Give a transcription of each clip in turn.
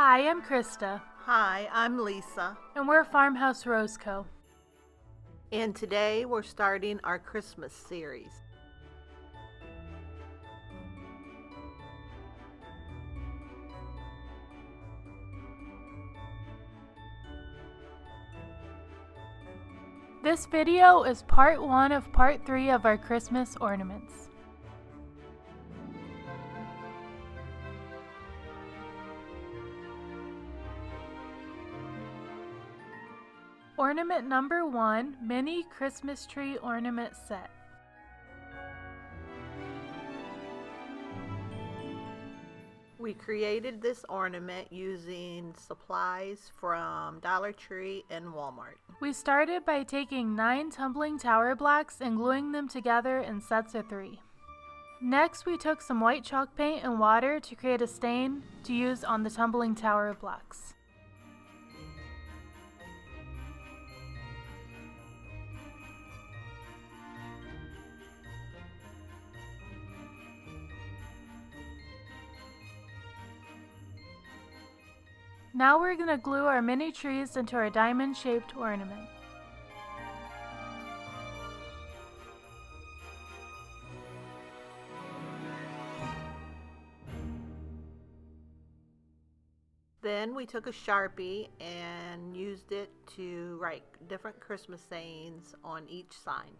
Hi, I'm Krista, Hi, I'm Lisa, and we're Farmhouse Rose Co. and today we're starting our Christmas series. This video is part 1 of part 3 of our Christmas ornaments. Ornament number 1, Mini Christmas Tree Ornament Set. We created this ornament using supplies from Dollar Tree and Walmart. We started by taking 9 tumbling tower blocks and gluing them together in sets of 3. Next, we took some white chalk paint and water to create a stain to use on the tumbling tower blocks. Now we're going to glue our mini trees into our diamond-shaped ornament. Then we took a Sharpie and used it to write different Christmas sayings on each sign.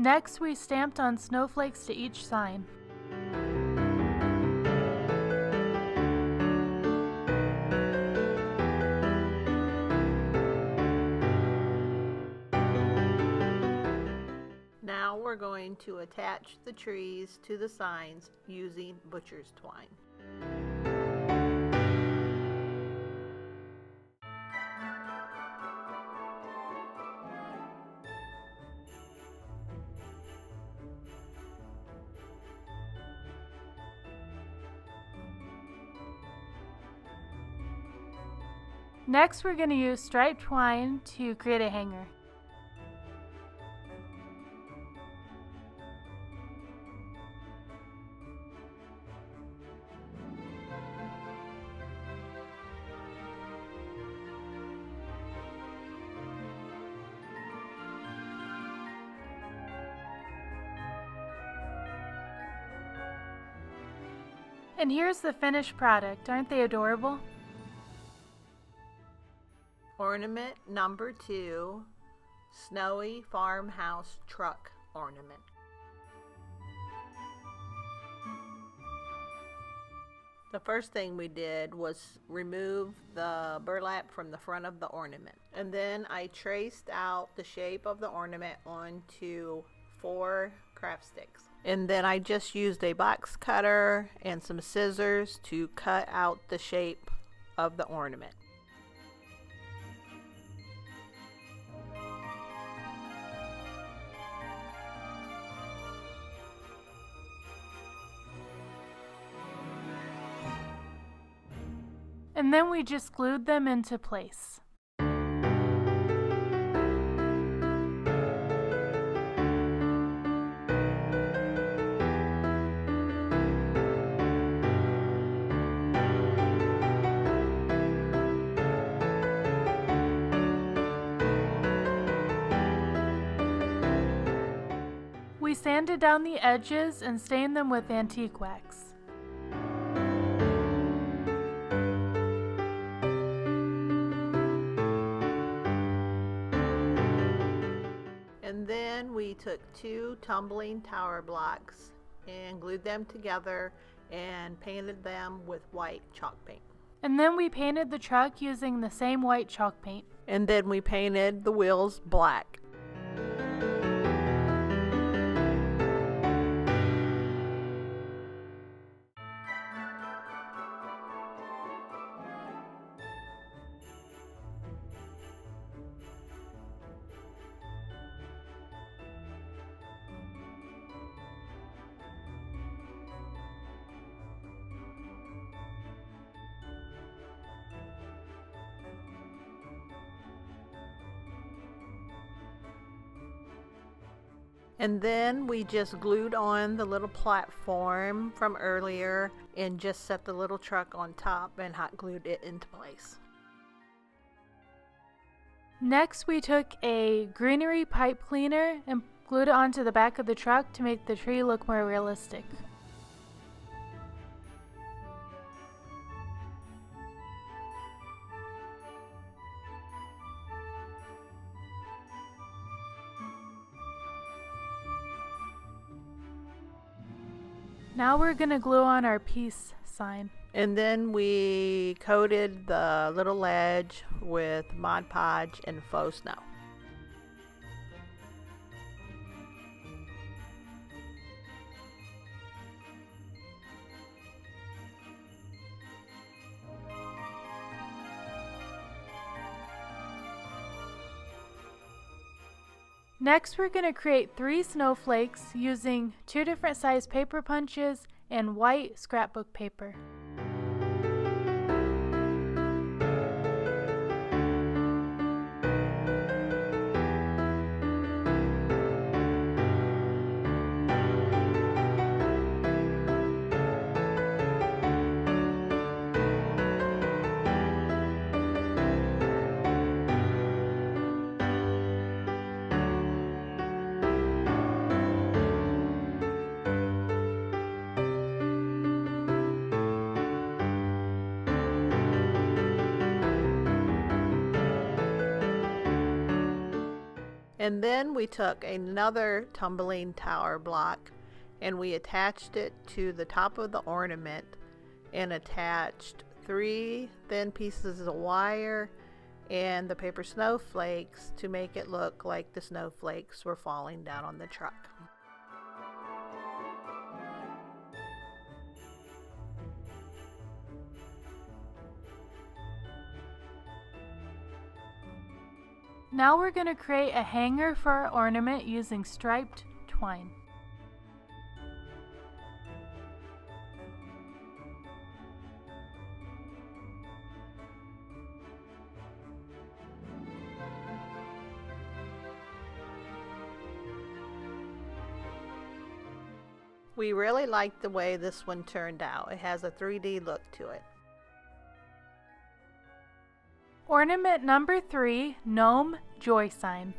Next, we stamped on snowflakes to each sign. Now we're going to attach the trees to the signs using butcher's twine. Next, we're going to use striped twine to create a hanger. And here's the finished product. Aren't they adorable? Ornament number 2, Snowy Farmhouse Truck Ornament. The first thing we did was remove the burlap from the front of the ornament. And then I traced out the shape of the ornament onto 4 craft sticks. And then I just used a box cutter and some scissors to cut out the shape of the ornament. And then we just glued them into place. We sanded down the edges and stained them with antique wax. And then we took 2 tumbling tower blocks and glued them together and painted them with white chalk paint. And then we painted the truck using the same white chalk paint. And then we painted the wheels black. And then we just glued on the little platform from earlier and just set the little truck on top and hot glued it into place. Next, we took a greenery pipe cleaner and glued it onto the back of the truck to make the tree look more realistic. Now we're going to glue on our peace sign. And then we coated the little ledge with Mod Podge and faux snow. Next, we're going to create 3 snowflakes using 2 different size paper punches and white scrapbook paper. And then we took another tumbling tower block and we attached it to the top of the ornament and attached 3 thin pieces of wire and the paper snowflakes to make it look like the snowflakes were falling down on the truck. Now we're going to create a hanger for our ornament using striped twine. We really like the way this one turned out. It has a 3D look to it. Ornament number 3, Gnome Joy Sign.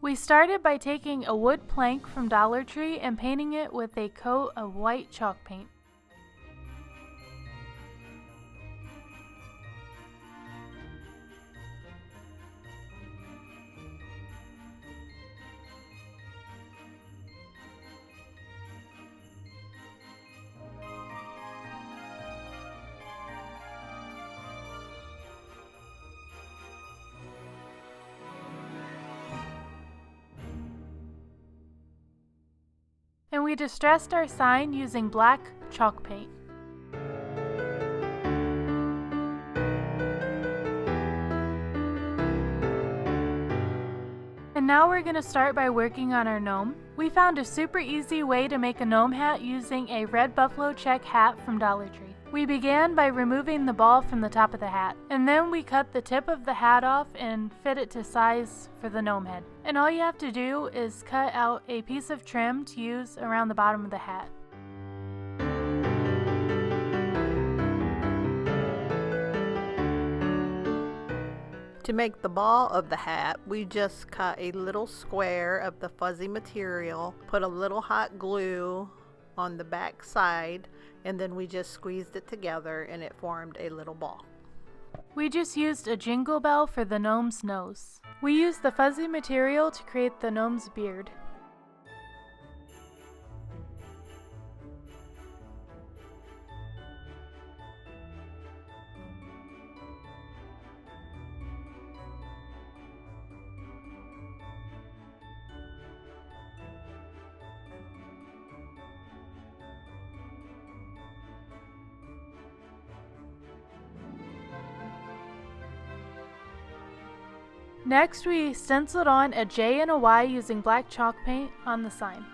We started by taking a wood plank from Dollar Tree and painting it with a coat of white chalk paint. And we distressed our sign using black chalk paint. And now we're going to start by working on our gnome. We found a super easy way to make a gnome hat using a red buffalo check hat from Dollar Tree. We began by removing the ball from the top of the hat, and then we cut the tip of the hat off and fit it to size for the gnome head. And all you have to do is cut out a piece of trim to use around the bottom of the hat. To make the ball of the hat, we just cut a little square of the fuzzy material, put a little hot glue on the back side, and then we just squeezed it together and it formed a little ball. We just used a jingle bell for the gnome's nose. We used the fuzzy material to create the gnome's beard. Next, we stenciled on a J and a Y using black chalk paint on the sign.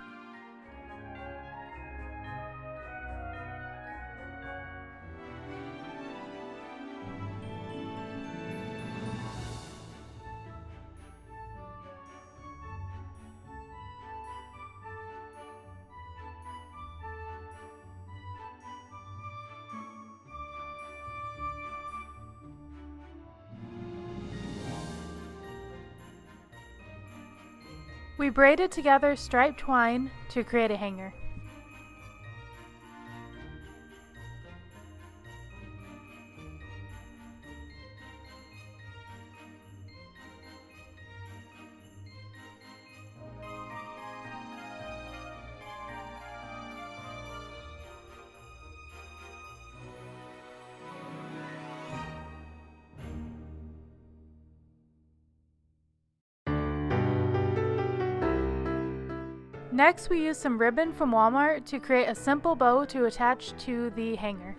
We braided together striped twine to create a hanger. Next, we used some ribbon from Walmart to create a simple bow to attach to the hanger.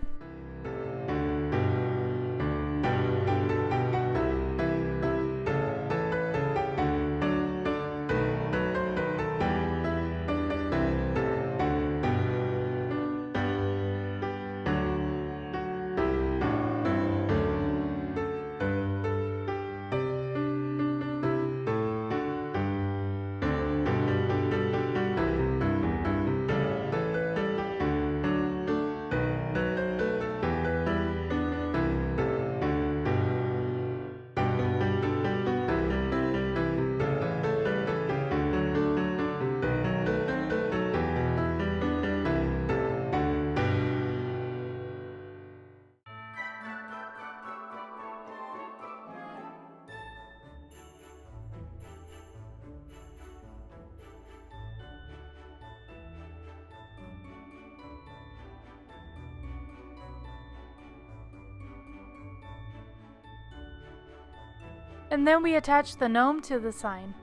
And then we attached the gnome to the sign.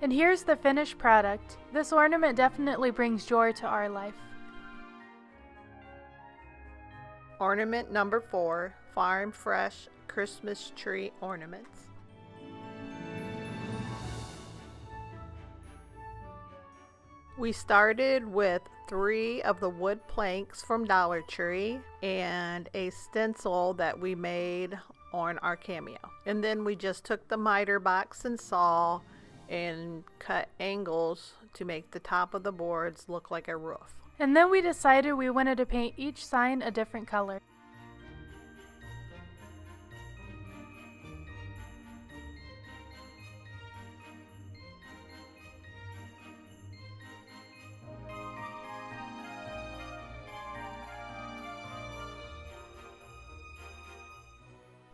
And here's the finished product. This ornament definitely brings joy to our life. Ornament number 4, Farm Fresh Christmas Tree Ornaments. We started with 3 of the wood planks from Dollar Tree and a stencil that we made on our cameo. And then we just took the miter box and saw and cut angles to make the top of the boards look like a roof. And then we decided we wanted to paint each sign a different color.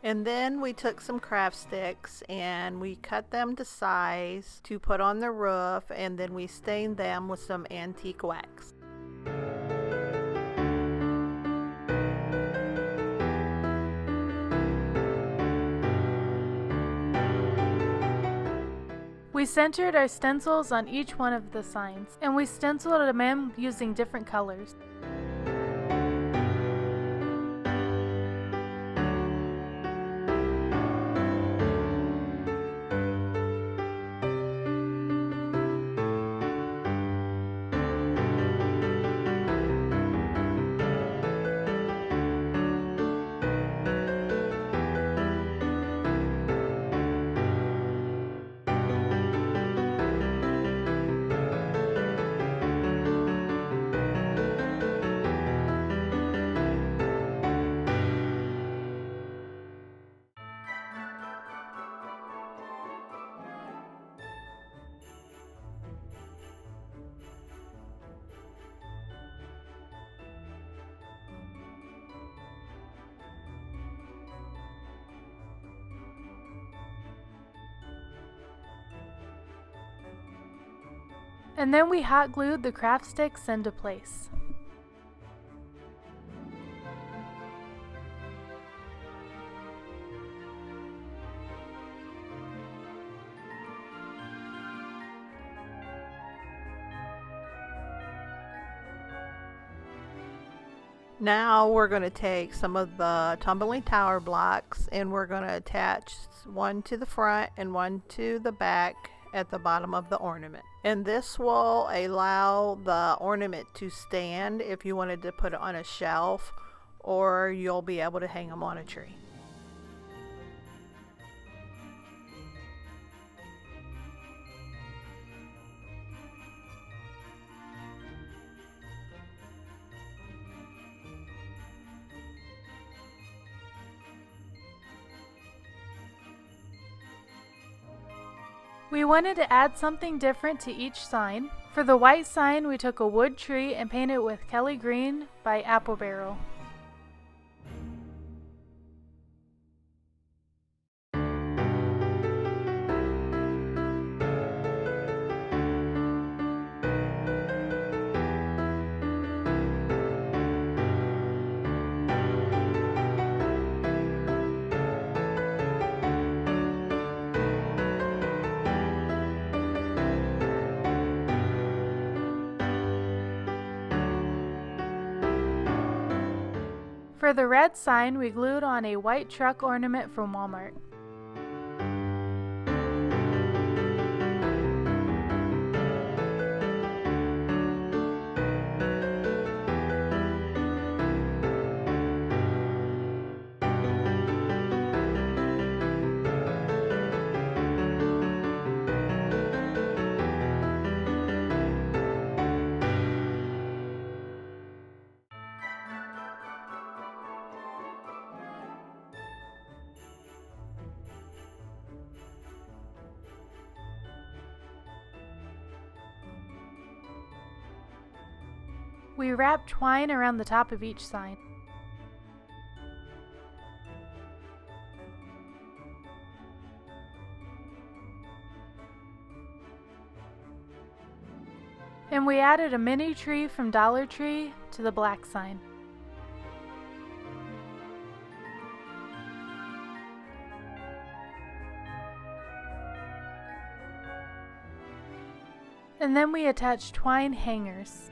And then we took some craft sticks and we cut them to size to put on the roof, and then we stained them with some antique wax. We centered our stencils on each one of the signs, and we stenciled them in using different colors. And then we hot glued the craft sticks into place. Now we're going to take some of the tumbling tower blocks and we're going to attach one to the front and one to the back at the bottom of the ornament. And this will allow the ornament to stand if you wanted to put it on a shelf, or you'll be able to hang them on a tree. We wanted to add something different to each sign. For the white sign, we took a wood tree and painted it with Kelly Green by Apple Barrel. For the red sign, we glued on a white truck ornament from Walmart. We wrapped twine around the top of each sign. And we added a mini tree from Dollar Tree to the black sign. And then we attached twine hangers.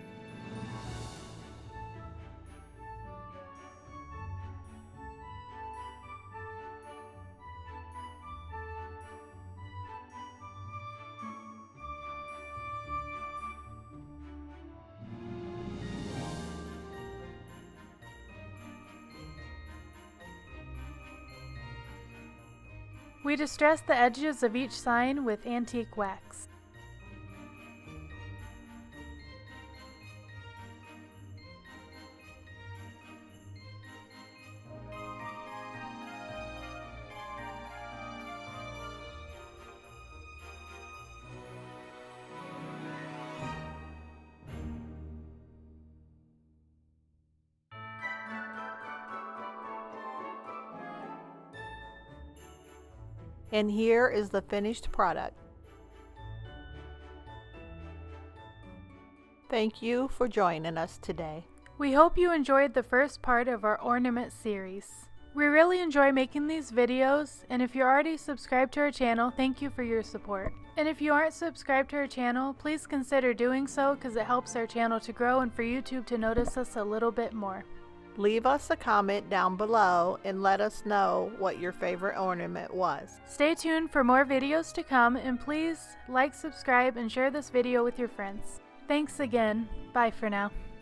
We distressed the edges of each sign with antique wax. And here is the finished product. Thank you for joining us today. We hope you enjoyed the first part of our ornament series. We really enjoy making these videos, and if you're already subscribed to our channel, thank you for your support. And if you aren't subscribed to our channel, please consider doing so because it helps our channel to grow and for YouTube to notice us a little bit more. Leave us a comment down below and let us know what your favorite ornament was. Stay tuned for more videos to come, and please like, subscribe, and share this video with your friends. Thanks again. Bye for now.